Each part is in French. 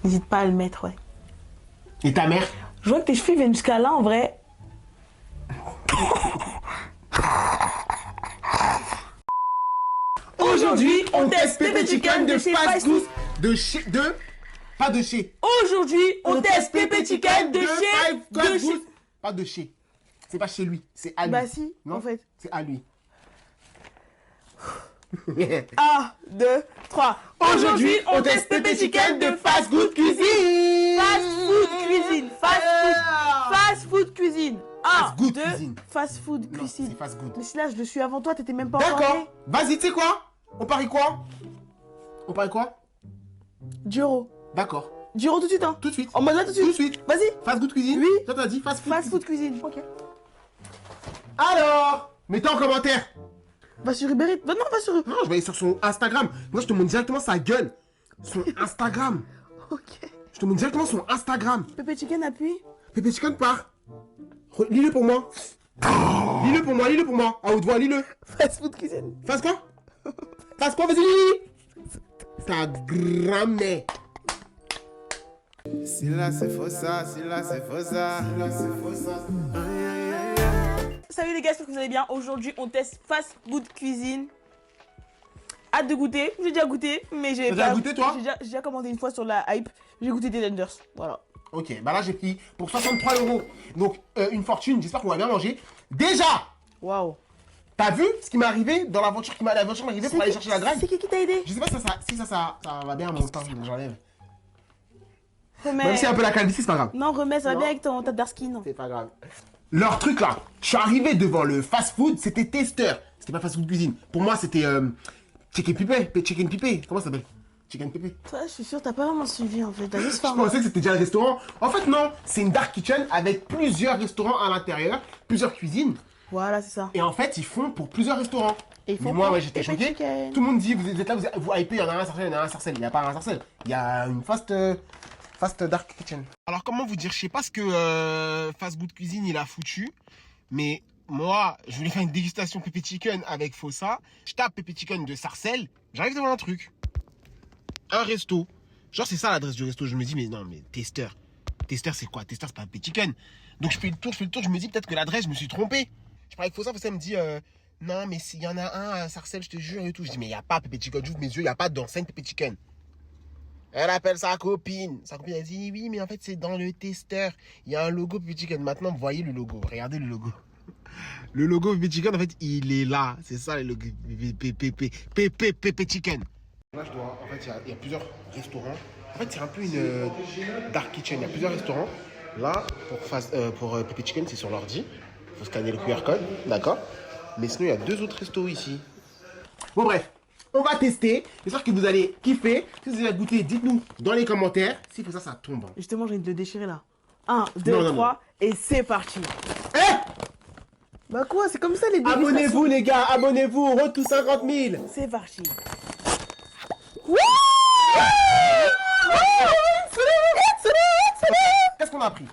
N'hésite pas à le mettre, ouais. Et ta mère? Je vois que tes cheveux viennent jusqu'à là, en vrai. Aujourd'hui, on teste Pépé Chicken de Fast Goose. Pas de chez. Aujourd'hui, on teste Pépé Chicken de chez... Pas de chez. C'est pas chez lui, c'est à lui. Bah si, non, en fait. c'est à lui. 1, 2, 3. Aujourd'hui, on teste Pépé Chicken de Fast Good Cuisine. Fast food cuisine. Fast food cuisine. 1, Fast good 2, cuisine. fast food Non, cuisine. c'est Fast Good. Mais si là, je le suis avant toi, t'étais même pas encore D'accord. né. Vas-y, tu sais quoi? On parie quoi? On parie quoi? Duro. D'accord. Duro tout de suite, hein. Tout de suite. En mode là, tout de suite. Tout de suite. Vas-y. Fast Good Cuisine? Oui. Toi, t'as dit Fast Food Fast food cuisine. Ok. Alors, mettez en commentaire. Va sur Uber Eats. Non, va sur... Non, je vais aller sur son Instagram. Moi, je te montre directement sa gueule. Son Instagram. Ok. Je te montre directement son Instagram. Pépé Chicken, appuie. Pépé Chicken part. Lis-le pour moi. Lis-le pour moi, lis-le pour moi. À haute voix, lis-le. Fast food cuisine. Fais quoi? Fais quoi? Vas-y, lis. Ta grand-mère. Si là c'est faux ça, si là c'est faux ça, si là c'est faux ça. Salut les gars, j'espère que vous allez bien. Aujourd'hui, on teste Fast Food Cuisine. Hâte de goûter. J'ai déjà goûté, mais j'ai T'as déjà goûté, toi? J'ai déjà commandé une fois sur la hype. J'ai goûté des tenders. Voilà. Ok, bah là j'ai pris pour 63 €. Donc une fortune, j'espère qu'on va bien manger. Déjà, Waouh. t'as vu ce qui m'est arrivé dans la voiture m'est arrivée pour aller chercher la graine? C'est qui t'a aidé? Je sais pas si ça va bien à mon temps, j'enlève. Remets. Même si un peu la calvitie, c'est pas grave. Non, remets, ça va Non. bien avec ta dark skin. C'est pas grave. Leur truc là, je suis arrivé devant le fast food, c'était testeur. C'était pas fast food cuisine. Pour moi, c'était chicken pipé. Chicken pipé. Comment ça s'appelle? Chicken pipé. Toi, je suis sûre, t'as pas vraiment suivi en fait. T'as juste fait Je un... pensais que c'était déjà le restaurant. En fait, non. C'est une dark kitchen avec plusieurs restaurants à l'intérieur, plusieurs cuisines. Voilà, c'est ça. Et en fait, ils font pour plusieurs restaurants. Et ils font Mais moi, pour ouais, j'étais Pépé choqué. Chicken. Tout le monde dit, vous êtes là, vous hypez, il y en a un à Sarcelles, il y en a un à Sarcelles. Il n'y a pas un à Sarcelles. Il y a une fast dark kitchen. Alors, comment vous dire, je sais pas ce que Fast Good Cuisine, il a foutu. Mais moi, je voulais faire une dégustation Pépé Chicken avec Fossa. Je tape Pépé Chicken de Sarcelles. J'arrive devant un truc. Un resto. Genre, c'est ça l'adresse du resto. Je me dis, mais non, mais testeur. Testeur, c'est quoi? Testeur, c'est pas un Pépé Chicken. Donc, je fais le tour. Je me dis, peut-être que l'adresse, je me suis trompé. Je parle avec Fossa. Fossa me dit, non, mais s'il y en a un à Sarcelles, je te jure et tout. Je dis, mais il n'y a pas Pépé Chicken. J'ouvre mes yeux, il n'y a pas d'enseigne Pépé Chicken. Elle appelle sa copine. Sa copine, elle dit, oui, mais en fait, c'est dans le testeur. Il y a un logo Pépé Chicken. Maintenant, vous voyez le logo. Regardez le logo. Le logo Pépé Chicken, en fait, il est là. C'est ça, le logo Pépé Chicken. Là, en fait, il y a plusieurs restaurants. En fait, c'est un peu une dark kitchen. Il y a plusieurs restaurants. Là, pour Pépé Chicken, c'est sur l'ordi. Il faut scanner le QR code. D'accord. Mais sinon, il y a deux autres restos ici. Bon, bref. On va tester. J'espère que vous allez kiffer. Si vous avez goûté, dites-nous dans les commentaires. S'il faut ça tombe. Justement, j'ai envie de le déchirer là. 1, 2, Non, non, 3, et c'est parti. Eh, Bah quoi, c'est comme ça les dégustations. abonnez-vous, les gars. Abonnez-vous. Retour 50 000. C'est parti. Qu'est-ce qu'on a pris?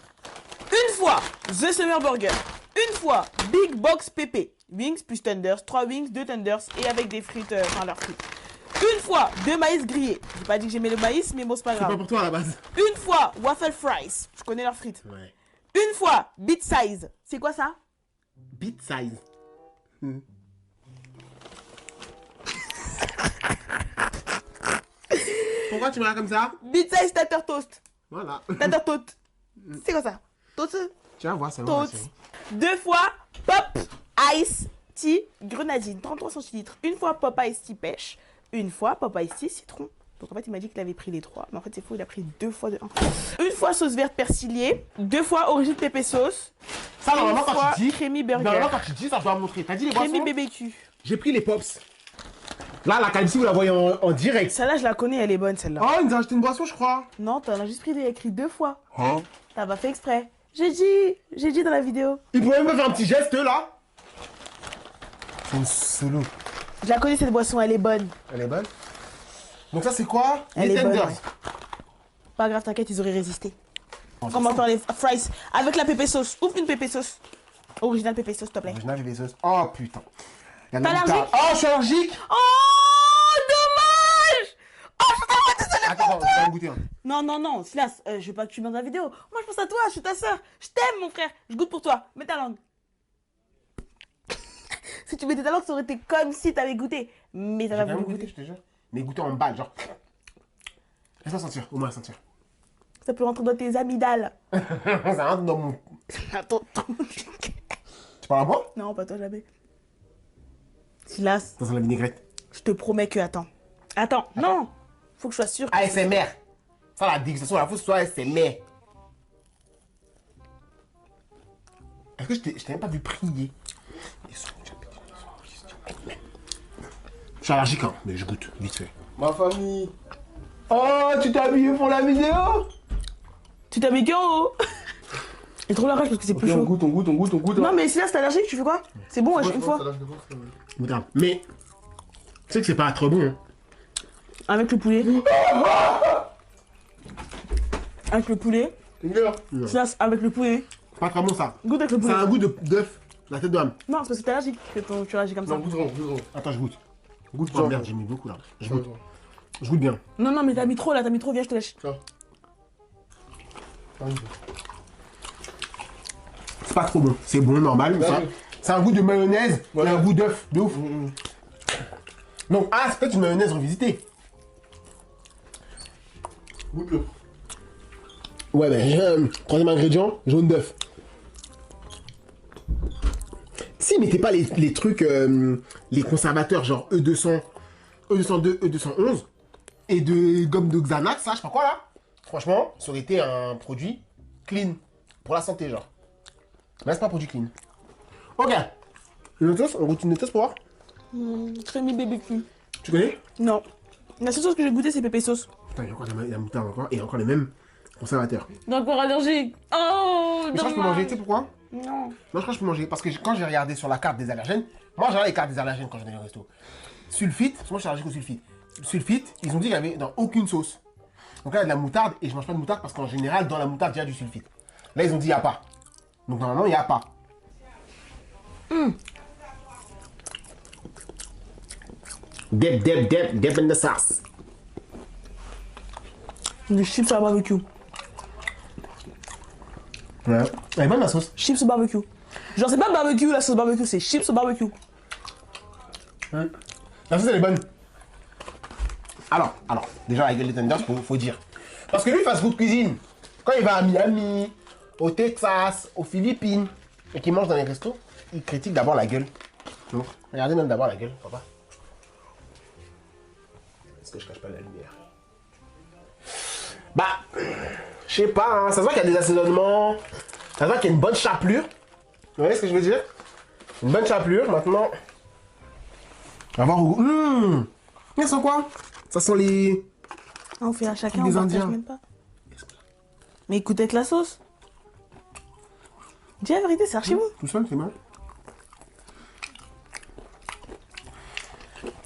Une fois, The Summer Burger. Une fois, Big Box PP. Wings plus tenders, 3 wings, 2 tenders et avec des frites, enfin leurs frites. Une fois, 2 maïs grillés. J'ai pas dit que j'aimais le maïs, mais bon, c'est pas C'est pas grave. pour toi à la base. Une fois, waffle fries. Je connais leurs frites. Ouais. Une fois, beat size. C'est quoi ça? Beat size. Pourquoi tu me regardes comme ça? Beat size tater toast. Voilà. Tater toast. C'est quoi ça? Toast. Tu vas voir, c'est bon. Toast. 2 fois, pop ice tea grenadine. 33 centilitres. Une fois, pop ice tea pêche. Une fois, pop ice tea citron. Donc en fait, il m'a dit qu'il avait pris les 3. Mais en fait, c'est faux, il a pris 2 fois de 1. Une fois sauce verte persillée. 2 fois origine pépé sauce. Ça, normalement, Une fois, quand tu dis. Crémy burger. Normalement, quand tu dis, ça doit montrer. T'as dit les Crémy boissons? BBQ. J'ai pris les pops. Là, la calvitie, vous la voyez en direct. Celle-là, je la connais, elle est bonne, celle-là. Oh, il nous a acheté une boisson, je crois. Non, t'en as juste pris écrit 2 fois. Hein? T'as pas fait exprès. J'ai dit dans la vidéo. Il pourrait même faire un petit geste, là. C'est une solo. Je la connais, cette boisson, elle est bonne. Elle est bonne. Donc, ça, c'est quoi? Elle Les est bonne, tenders. ouais. Pas grave, t'inquiète, ils auraient résisté. On va faire les fries avec la pépé sauce. Ouvre une pépé sauce. Original pépé sauce, s'il te plaît. Original bébé sauce. Oh, putain. Il y en T'es a une allergique? tarte. Oh, je suis allergique. Oh, dommage! Oh, je suis tellement désolée pour Attends, toi! en goûter un. Non, non, non, Silas, je veux pas que tu me dans la vidéo. Moi, je pense à toi, je suis ta soeur. Je t'aime, mon frère. Je goûte pour toi. Mets ta langue. Si tu mettais ta langue, ça aurait été comme si t'avais goûté. Mais J'ai t'as quand pas même voulu goûté, goûter. je te jure. Mais goûter en balle, genre. Laisse-moi sentir, au moins sentir. Ça peut rentrer dans tes amygdales. Ça rentre dans mon. Attends. Tu parles à moi? Non, pas toi, jamais. Silas, Dans la vinaigrette. je te promets que... Attends, non. Faut que je sois sûre. ASMR. Ça, la dégustation, la faut que ce soit ASMR. Est-ce que je t'ai même pas vu prier? Je suis allergique, hein, mais je goûte, vite fait. Ma famille. Oh, tu t'es habillé pour la vidéo? Tu t'as mis qu'en haut. Il est trop la rage parce que c'est plus chaud. On goûte. Non, mais Silas, t'es allergique, tu fais quoi? C'est bon, wesh, une fois. Regarde, mais. Tu sais que c'est pas trop bon, hein. Avec le poulet. Avec le poulet. Silas, avec le poulet. Pas très bon, ça. Goûte avec le C'est poulet. un goût d'œuf, la tête d'âme. Non, c'est parce que t'es allergique que tu réagis comme ça. Non, goûte. Attends, je goûte. Goûte, oh merde, j'ai mis beaucoup là. Je goûte. Je goûte bien. Non, non, mais t'as mis trop là, viens, je te lèche. C'est pas trop bon. C'est bon, normal. C'est un goût de mayonnaise et un goût d'œuf. De ouf. Donc, c'est peut-être une mayonnaise revisitée. Goûte-le. Ouais, mais troisième ingrédient, jaune d'œuf. Si, mettez pas les trucs, les conservateurs, genre E200, E202, E211, et de gomme de Xanax, ça, je sais pas quoi là. Franchement, ça aurait été un produit clean pour la santé, genre. Là, c'est pas un produit clean. Ok. Une autre sauce, on goûte une autre sauce pour voir. Crémy BBQ. Tu connais? Non. La seule chose que j'ai goûté, c'est pépé sauce. Putain, il y a encore la moutarde encore, et encore les mêmes conservateurs. Donc, encore allergique. Oh, Mais ça, je peux manger, tu sais pourquoi? Non. Non, je crois que je peux manger. Parce que quand j'ai regardé sur la carte des allergènes, moi j'ai regardé les cartes des allergènes quand je vais au resto. Sulfite, parce que moi je suis allergique au sulfite. Sulfite, ils ont dit qu'il y avait dans aucune sauce. Donc là il y a de la moutarde et je mange pas de moutarde parce qu'en général dans la moutarde il y a du sulfite. Là ils ont dit il n'y a pas. Donc normalement il n'y a pas. Dip in the sauce. Du chips à barbecue. Ouais. Elle est bonne la sauce. Chips au barbecue. Genre, c'est pas barbecue, la sauce barbecue, c'est chips au barbecue. La sauce elle est bonne. Alors, déjà la gueule des tenders, faut dire. Parce que lui, Fast Good Cuisine, quand il va à Miami, au Texas, aux Philippines, et qu'il mange dans les restos, il critique d'abord la gueule. Donc, regardez même d'abord la gueule, papa. Est-ce que je cache pas la lumière? Bah, je sais pas, hein, ça se voit qu'il y a des assaisonnements, ça se voit qu'il y a une bonne chapelure. Vous voyez ce que je veux dire? Une bonne chapelure, maintenant. On va voir où. Ça sent quoi? Ça sent les. Ah, on fait à chacun, Les on partage Indiens. même pas. Mais écoute avec la sauce. Dis la vérité, c'est archi bon. Tout seul, c'est mal.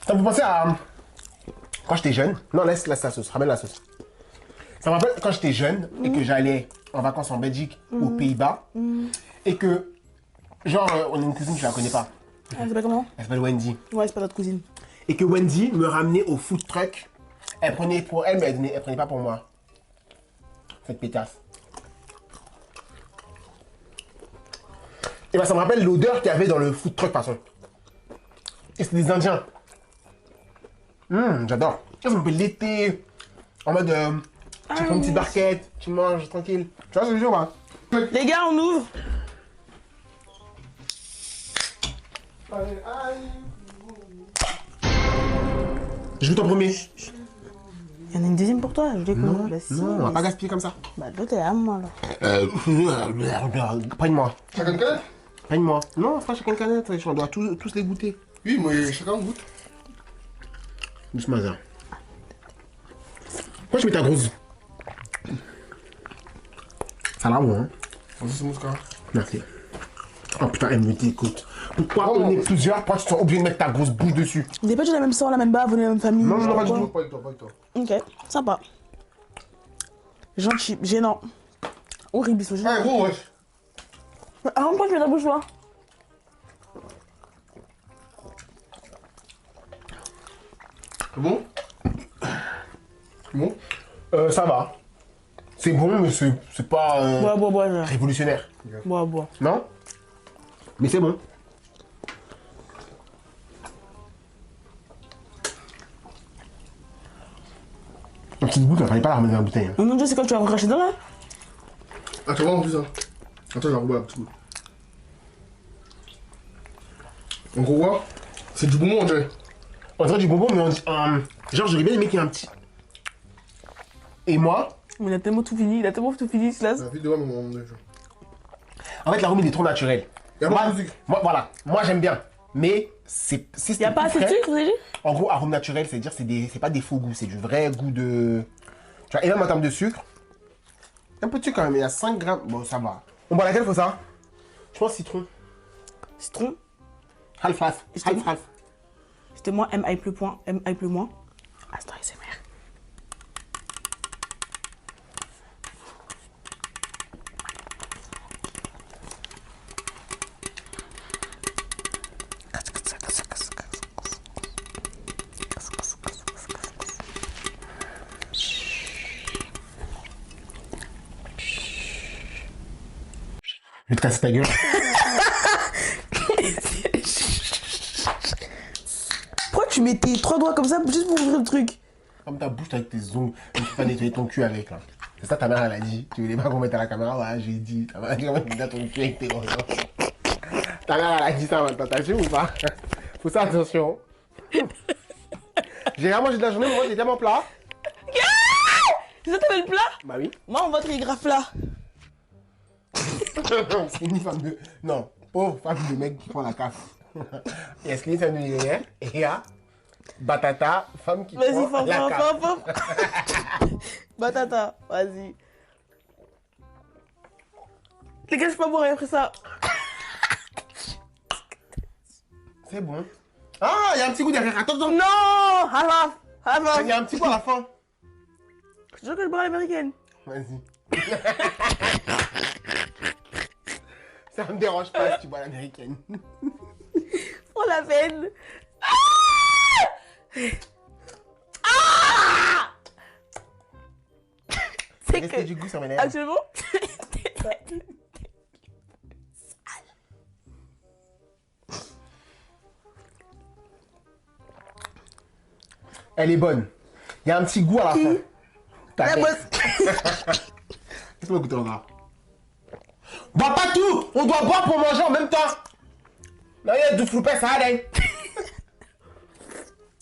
Ça me fait penser à. Quand j'étais jeune. Non, laisse la sauce, ramène la sauce. Ça me rappelle quand j'étais jeune et que j'allais en vacances en Belgique, aux Pays-Bas. Et que. Genre, on a une cousine, je la connais pas. Elle s'appelle comment? Elle s'appelle Wendy. Ouais, c'est pas notre cousine. Et que Wendy me ramenait au food truck. Elle prenait pour elle, mais elle prenait pas pour moi. Cette pétasse. Et bah ça me rappelle l'odeur qu'il y avait dans le food truck, par contre. Et c'est des Indiens. J'adore. Ça me rappelle l'été. En mode, tu prends une petite barquette, tu manges tranquille. Tu vois ce que je veux dire, moi? Les gars, on ouvre. Je goûte en premier. Il y en a une deuxième pour toi, je dis Non, bah, si, non, on va mais- pas gaspiller comme ça. Bah, l'autre est à moi, alors. Prends-moi. Chacun une canette? Prends-moi. Non, c'est pas chacun une canette, on doit tous les goûter. Oui, mais chacun goûte. Doucement, ça. Pourquoi je mets ta grosse? Ça l'a bon, hein? C'est mon frère. Merci. Oh putain, elle me dit, écoute. Pourquoi on est plusieurs? Pourquoi tu te sens obligé de mettre ta grosse bouche dessus? On n'est pas de la même sang, la même bave, on est de la même famille. Non, non, pas du quoi. tout. Pas avec toi, pas avec toi. Ok, sympa. Gentil, gênant. Horrible, ils sont gênants. Ouais, gros, wesh. Ah, pourquoi tu mets ta bouche là? C'est bon? C'est bon? Ça va. C'est bon, mais c'est pas Bois, là. révolutionnaire. Bois. Non? Mais c'est bon. Un petit bout, il fallait pas la remettre dans la bouteille. Hein. Mon Dieu, c'est quand tu vas recracher dedans, là? Attends, voir en plus, hein. Attends, je vais revoir un petit peu. En gros, quoi? C'est du bonbon, on dirait. On dirait du bonbon, mais genre, j'aurais bien aimé qu'il y ait un petit. Et moi, Mais il a tellement tout fini, Silas. La vie de moi, mon dieu. en fait, l'arôme, il est trop naturel. Il y a Moi, pas de sucre. moi j'aime bien. Mais si Il y a pas assez de sucre, vous avez dit? En gros, arôme naturel, c'est-à-dire c'est pas des faux goûts, c'est du vrai goût de. Tu vois, et même en termes de sucre, un peu de sucre quand même, il y a 5 grammes. Bon, ça va. On boit laquelle, faut ça? Je pense citron. Citron. Half. C'était moi, MI plus point, MI plus moins. Astor SMR. Je vais te casser ta gueule. Pourquoi tu mets tes 3 doigts comme ça juste pour ouvrir le truc? Comme ta bouche avec tes ongles, tu peux pas nettoyer ton cul avec là. C'est ça ta mère elle a dit. Tu voulais pas qu'on mette à la caméra, voilà, j'ai dit. Ta mère a dit comment tu mets ton cul avec tes ongles. Ta mère elle a dit ça maintenant, t'as su ou pas? Faut ça attention. J'ai rien mangé de la journée, mais moi j'ai déjà mon plat. C'est ça t'avais le plat? Bah oui. Moi, on va trier grave plat. C'est une femme de. Non, pauvre femme de mec qui prend la casse. Et est-ce qu'il y a une millionnaire? Et il y a Batata, femme qui Vas-y, prend la casse. Batata, vas-y. Les gars, je peux pas boire après ça. C'est bon. Ah, il y a un petit goût derrière. Attends. Non! Halaf! Il y a un petit goût à la fin. Je te jure que je bois l'américaine. Vas-y. Ça me dérange pas si tu bois l'américaine. Prends la peine. C'est Restez que du goût sur mes lèvres. actuellement, Elle est bonne. Il y a un petit goût à la fin. Ta la tête. bosse. Laisse-moi goûter encore. Bois pas tout. On doit boire pour manger en même temps. Non, il y a du flou, ça allait.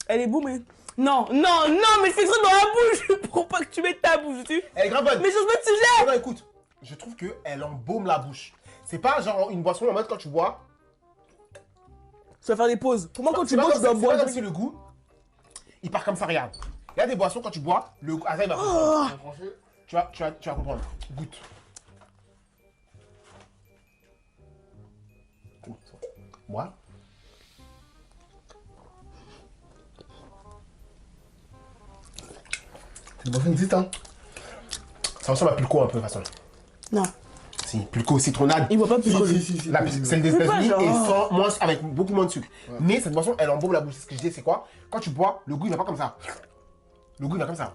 Elle est boum, mais. Non, mais fais ça dans la bouche pour pas que tu mettes ta bouche dessus. Elle est grave bonne. Mais change pas de sujet. Non, écoute. Je trouve qu'elle embaume la bouche. C'est pas genre une boisson en mode quand tu bois. Tu vas faire des pauses. Pour moi, quand tu C'est pas bois, comme tu dois c'est pas boire. comme si le goût, il part comme ça, regarde. Il y a des boissons quand tu bois, le goût. Ah, ça, il va Oh. comprendre. Tu vas comprendre. Goûte. Bois. C'est une boisson petite, hein. Ça ressemble à Pulco un peu, de toute façon. Non, Si, Pulco citronnade. il boit pas plus que lui. Si. Celle des C'est pas États-Unis genre- et sans, moins, avec beaucoup moins de sucre. Mais cette boisson, elle embaume la bouche. C'est ce que je dis, c'est quoi? Quand tu bois, le goût, il va pas comme ça. Le goût, il va comme ça.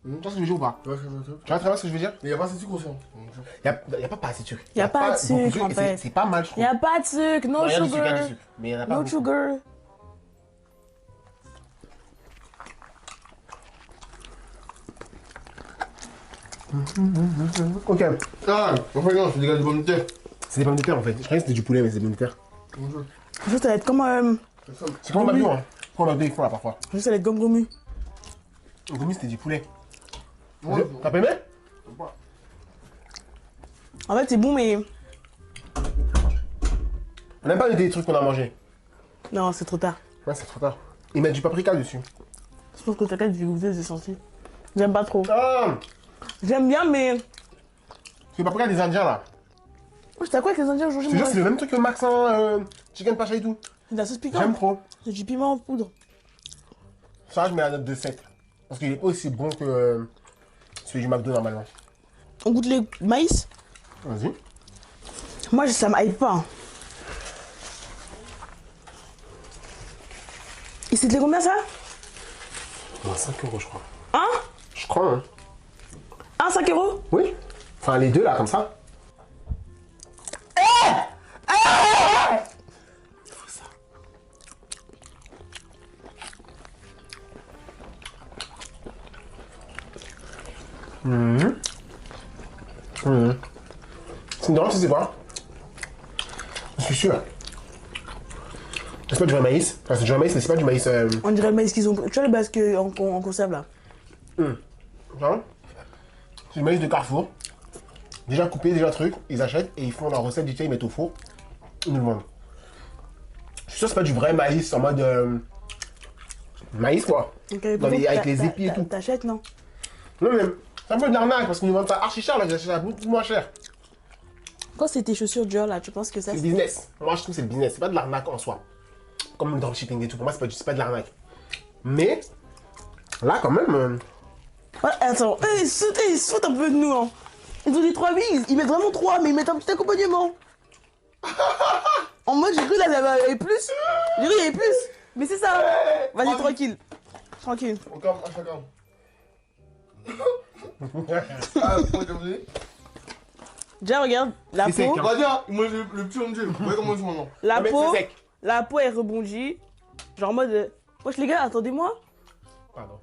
Tu vois ce que je veux dire ou pas? Ouais, Tu vois très bien ce que je veux dire? mais il y a pas assez de sucre aussi, hein. Il y a pas assez de sucre. Y a pas de beaucoup sucre, en et fait. c'est pas mal, je trouve. Y'a pas de sucre, no Il y a du sucre, il y a sugar. du sucre. Mais il y en a pas No beaucoup. sugar. Ok. Ah, en fait, non, c'est des gars de bonne terre. C'est des pommes de terre en fait. Je croyais que c'était du poulet, mais c'est des pommes de terre. Je ça va être comme. C'est comme un McDo, hein. Comme un McDo, ils font là parfois. Je ça va être comme gomu. Au gommé, c'était du poulet. Ouais, T'as pas aimé? En fait, c'est bon, mais. On n'aime pas des trucs qu'on a mangés. Non, c'est trop tard. Ouais, c'est trop tard. Ils mettent du paprika dessus. Je pense que t'as qu'à du goûter, j'ai senti. J'aime pas trop. Ah! J'aime bien, mais. C'est le paprika des Indiens là. T'as quoi avec les Indiens aujourd'hui? Je te jure, c'est le même truc que Maxin, Chicken Pacha et tout. C'est de la sauce J'aime piquante. trop. C'est du piment en poudre. Ça, je mets la note de 7. Parce qu'il est pas aussi bon que celui du McDo normalement. On goûte les maïs. Vas-y. Moi, ça m'aide pas. Hein. Et c'était combien ça? Moins 5 euros, je crois. Hein? Je crois. prends. Hein. 5 euros? Oui. Enfin, les deux là, comme ça. Ça. C'est drôle, c'est quoi? Je suis sûr. C'est pas du vrai maïs. Enfin, c'est du vrai maïs, mais c'est pas du maïs. On dirait le maïs qu'ils ont. Tu vois le basque en conserve là? Genre, c'est du maïs de Carrefour. Déjà coupé, déjà truc. Ils achètent et ils font leur recette du thé, ils mettent au four. Ils nous le vendent. Je suis sûr que c'est pas du vrai maïs en mode. Maïs quoi. Okay, Avec les épis et tout. T'achètes, non? Non, mais c'est un peu de l'arnaque parce qu'ils nous vendent ça archi cher là, j'achète ça beaucoup moins cher. Quand c'est tes chaussures Dior là, tu penses que ça C'est le business. Moi je trouve que c'est le business, c'est pas de l'arnaque en soi. Comme le dropshipping et tout, pour moi c'est pas de l'arnaque. Mais là quand même. Ouais, attends, ils se foutent un peu de nous, hein. Ils ont dit 3 billes, ils mettent vraiment 3, mais ils mettent un petit accompagnement. En mode, j'ai cru là, il y avait plus. J'ai cru il y avait plus. Mais c'est ça. Vas-y, tranquille. Tranquille. Encore, à chacun. Ah, pourquoi t'as vu? Déjà, regarde, la C'est peau. sec, hein. Vas-y, hein, il mange le petit omelette. Vous voyez comment c'est maintenant? La Mais peau. c'est sec. La peau, elle rebondit. Genre en mode. Wesh, les gars, attendez-moi. Pardon.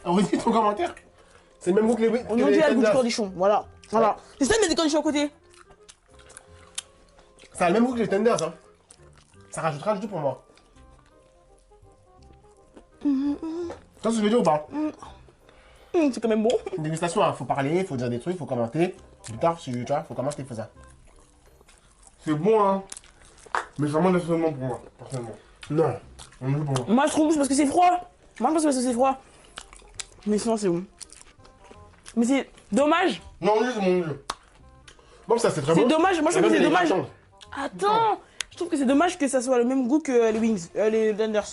Alors, redis ton commentaire. C'est le même goût que les. On nous dit le goût du cornichon. Voilà. Voilà. C'est ça, mais des cornichons à côté. Ça a le même goût que les tenders, hein. Ça rajoutera du tout pour moi. Tu vois ce que je veux dire ou pas? C'est quand même bon. Une dégustation, hein. Faut parler, faut dire des trucs, faut commenter. Plus tard, tu vois, faut commenter, faut ça. C'est bon, hein. Mais ça manque seulement pour moi, personnellement. Non. On joue pour moi. Moi, je trouve que c'est parce que c'est froid. Moi, je pense que c'est froid. Mais sinon, c'est bon. Mais c'est dommage. Non, oui, c'est mon jeu. Bon, ça c'est très C'est bon. dommage. Moi, je trouve que c'est dommage. Attends. Attends. Je trouve que c'est dommage que ça soit le même goût que les wings, les tenders.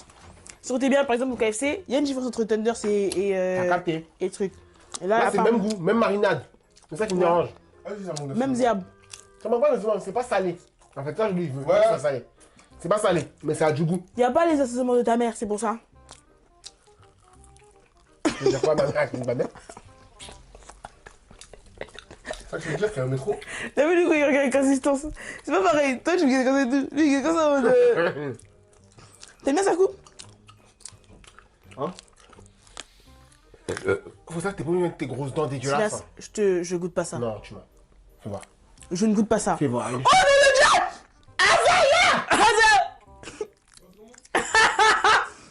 Ça aurait été bien, par exemple, au KFC, il y a une différence entre tenders T'as capté. et truc. Et là, Là, c'est le même goût, même marinade. C'est ça qui me dérange. Ah oui, ça manque Même zéab. Ça m'a pas le c'est pas salé. En fait, ça, je lui veux. Ouais. C'est pas salé. C'est pas salé, mais ça a du goût. Il n'y a pas les assaisonnements de ta mère, c'est pour ça. Je veux dire quoi, ma mère, avec ma mère? Ça, tu veux dire qu'il y a un métro? T'as vu, lui, quand il regarde avec consistance. C'est pas pareil. Toi, tu regardes comme ça et tout. Lui, il est comme ça en mode. T'aimes bien ça coupe? Hein? Faut ça que t'es pas mis avec tes grosses dents dégueulasses. Je goûte pas ça. Non, tu vois. Fais voir. Je ne goûte pas ça. Fais voir. Allez. Oh, mais le diable!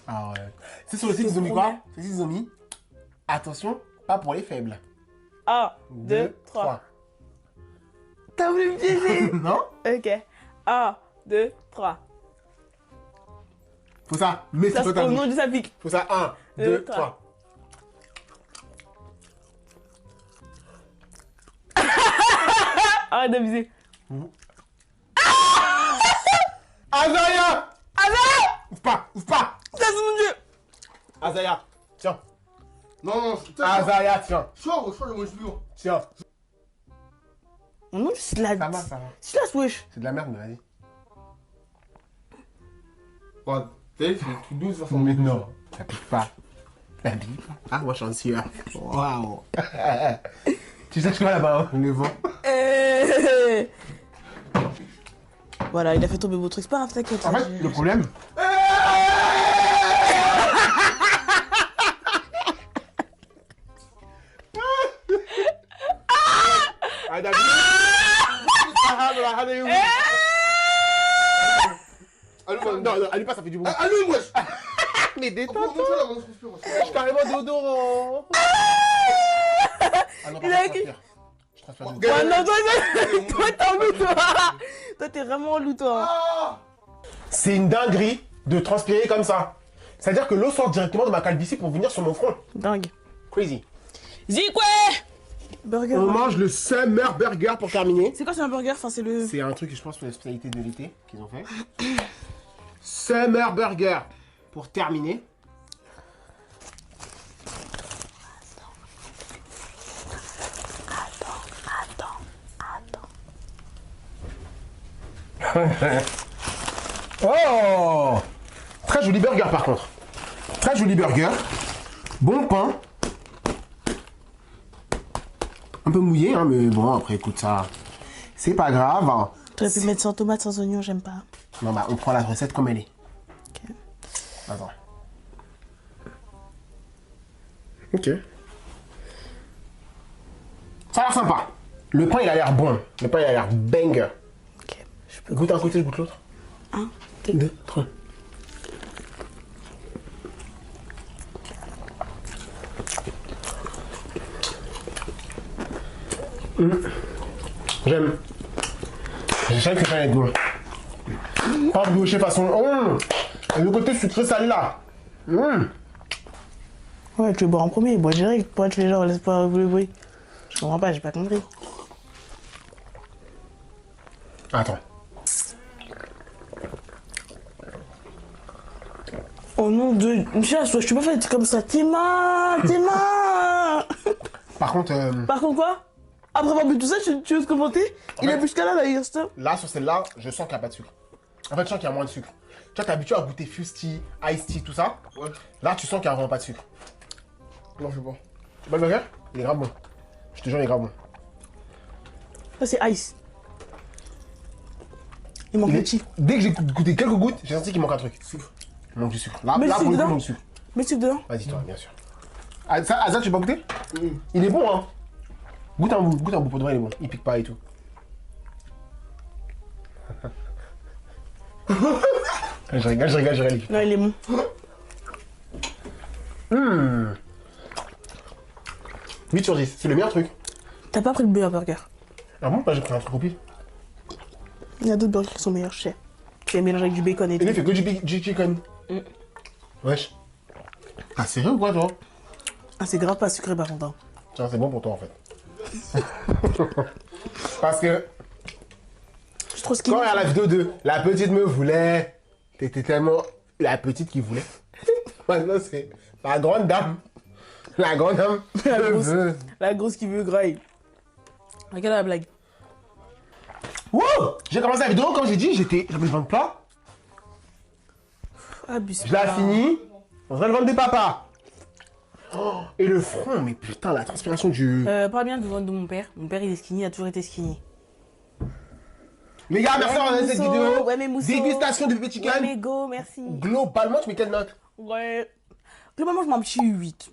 Ah ouais. C'est sur le site, ils ont mis quoi? C'est ils ont mis. Attention, pas pour les faibles. 1, 2, 3. T'as voulu me piéger? Non? Ok. 1, 2, 3. Faut ça. Mais Ça, c'est pas ta au bouche. nom de sa pique. Faut ça. 1, 2, 3. Arrête d'abuser. Azaya! Azaya! Ouvre pas! Ouvre pas! Ça, c'est mon dieu! Azaya! Tiens! Non, non, c'est Azaya, tiens! Sors, je mange plus lourd. Tiens! Mon nom, c'est de la. Ça va, ça va. C'est la wesh. C'est de la merde, mais vas-y. Ouais, t'as vu, c'est tout doux, ça sent Mais non, ça pique pas. Ça pique pas. Ah, moi, je suis en sueur. Waouh! Tu sais, je suis là-bas, hein? Le vent. Voilà, il a fait tomber vos trucs. C'est pas grave, t'inquiète. En fait, le problème. Non, non, allume pas, ça fait du bruit. Allume, wesh! Mais détends-toi! Montre-la, moi, je transpire. Je suis carrément dodo. Ah non, Il par a contre, écrit- je transpire. Ouais, non, toi, t'es en loup, toi. Toi, t'es vraiment en loup, toi. Ah! C'est une dinguerie de transpirer comme ça. C'est-à-dire que l'eau sort directement de ma calvitie pour venir sur mon front. Dingue. Crazy. Zikwe! Burger. On mange le Summer Burger pour terminer. C'est quoi, c'est un burger? Enfin, c'est le. C'est un truc, je pense, pour la spécialité de l'été qu'ils ont fait. Summer Burger pour terminer. Oh! Très joli burger par contre. Très joli burger. Bon pain. Un peu mouillé, hein, mais bon, après, écoute, ça, c'est pas grave. Hein. T'aurais pu mettre sans tomate, sans oignon, j'aime pas. Non, bah, on prend la recette comme elle est. Ok. Attends. Ok. Ça a l'air sympa. Le pain, il a l'air bon. Le pain, il a l'air banger. Ok. Je peux. Goûte un côté, je goûte l'autre. 1, 2, 3. J'aime. J'aime que ça ait bon. Pas brioché façon. Et le côté sucré salé là. Ouais, tu veux boire en premier, bois direct. Pourquoi tu fais genre, laisse pas le bruit? Je comprends pas, j'ai pas compris. Attends. Oh non de... Michel, je suis pas faite comme ça. Tes mains. Par contre, Par contre quoi? Après avoir bu tout ça, tu veux se commenter? Il a bu jusqu'à là, d'ailleurs, stop. là sur celle-là, je sens qu'il n'y a pas de sucre. En fait, je sens qu'il y a moins de sucre. Tu vois, t'es habitué à goûter Fusty, Ice Tea, tout ça. Ouais. Là, tu sens qu'il n'y a vraiment pas de sucre. Non, je sais pas. Tu vois le burger? Il est grave bon. Je te jure, il est grave bon. Ça, c'est ice. Il manque Il le est- petit. Dès que j'ai goûté quelques gouttes, j'ai senti qu'il manque un truc. Sucre. Il manque du sucre. Là, Mais le là sucre pour le coup, il dedans. manque du sucre. Mets le sucre dedans. Vas-y, toi, bien sûr. Ah, ça, tu peux goûter? Il est bon, hein. Goûte un bout pour de vrai, il est bon. Il pique pas et tout. je rigole. Non, il est bon. 8 sur 10, c'est le meilleur truc. T'as pas pris le meilleur burger. Ah bon? Bah, j'ai pris un truc au pif. Il y a d'autres burgers qui sont meilleurs, je sais. Tu les mélanges avec du bacon et Et tout. lui, il fait que du chicken. Wesh. Ah, sérieux ou quoi, toi? Ah, c'est grave pas sucré par contre. Hein. Tiens, c'est bon pour toi, en fait. Parce que Je suis trop skinny. quand il y a la vidéo de la petite me voulait, t'étais tellement la petite qui voulait. Maintenant, c'est la grande dame. La grande dame La me grosse. veut. La grosse qui veut graille. Regarde la blague. Wouh! J'ai commencé la vidéo quand j'ai dit j'avais le ventre plat. Abuse Je l'ai pas. fini. On dirait le ventre des papas. Oh, et le front, mais putain, la transpiration du. Pas bien de ventre de mon père. Mon père, il est skinny, il a toujours été skinny. Les gars, merci d'avoir regardé cette Mousseau. vidéo. Ouais, mais Mousseau. Dégustation de bébé chicken. Ouais, mais go, merci. Globalement, tu mets quelle note? Ouais. Globalement, je mets un petit 8.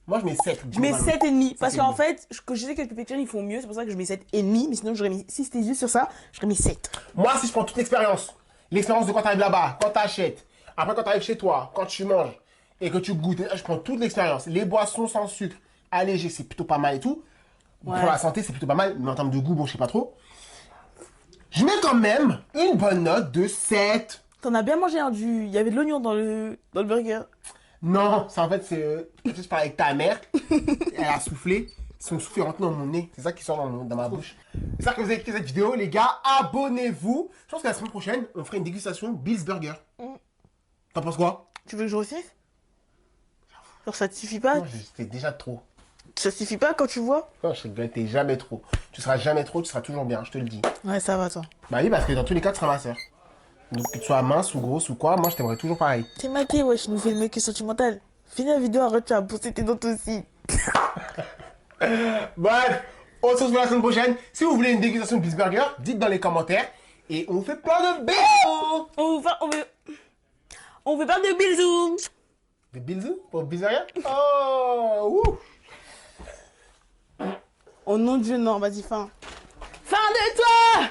Moi, je mets 7. Je mets 7,5. Parce 7,5. qu'en fait, je sais que les Pepper ils font mieux. C'est pour ça que je mets 7,5. Mais sinon, j'aurais mis. Si c'était juste sur ça, j'aurais mis 7. Moi, si je prends toute l'expérience de quand tu arrives là-bas, quand tu achètes, après quand tu arrives chez toi, quand tu manges et que tu goûtes, je prends toute l'expérience. Les boissons sans sucre, allégées, c'est plutôt pas mal et tout. Ouais. Pour la santé, c'est plutôt pas mal, mais en termes de goût, bon, je sais pas trop. Je mets quand même une bonne note de 7. T'en as bien mangé un du. Il y avait de l'oignon dans le burger. Non, ça en fait, c'est. Je parlais avec ta mère, elle a soufflé, son souffle est rentré dans mon nez. C'est ça qui sort dans ma bouche. J'espère que vous avez kiffé cette vidéo, les gars. Abonnez-vous. Je pense que la semaine prochaine, on fera une dégustation Bill's Burger. T'en penses quoi? Tu veux que je refasse? Genre, ça te suffit pas? Non, c'était déjà trop. Ça te suffit pas quand tu vois? Non, je rigole, t'es jamais trop. Tu seras jamais trop, tu seras toujours bien, je te le dis. Ouais, ça va, toi. Bah oui, parce que dans tous les cas, tu seras ma soeur. Donc que tu sois mince ou grosse ou quoi, moi je t'aimerais toujours pareil. T'es maquillé, wesh, nous fais le mec sentimental. Finis la vidéo, arrête, tu vas pousser tes dents aussi. Bref, on se retrouve la semaine prochaine. Si vous voulez une dégustation de Bill's Burger, dites dans les commentaires. Et on vous fait plein de bisous. On veut pas de bisous. Des bisous pour Bill's Burger? Oh, ouh. Au nom de Dieu, non, vas-y, fin. Fin de toi!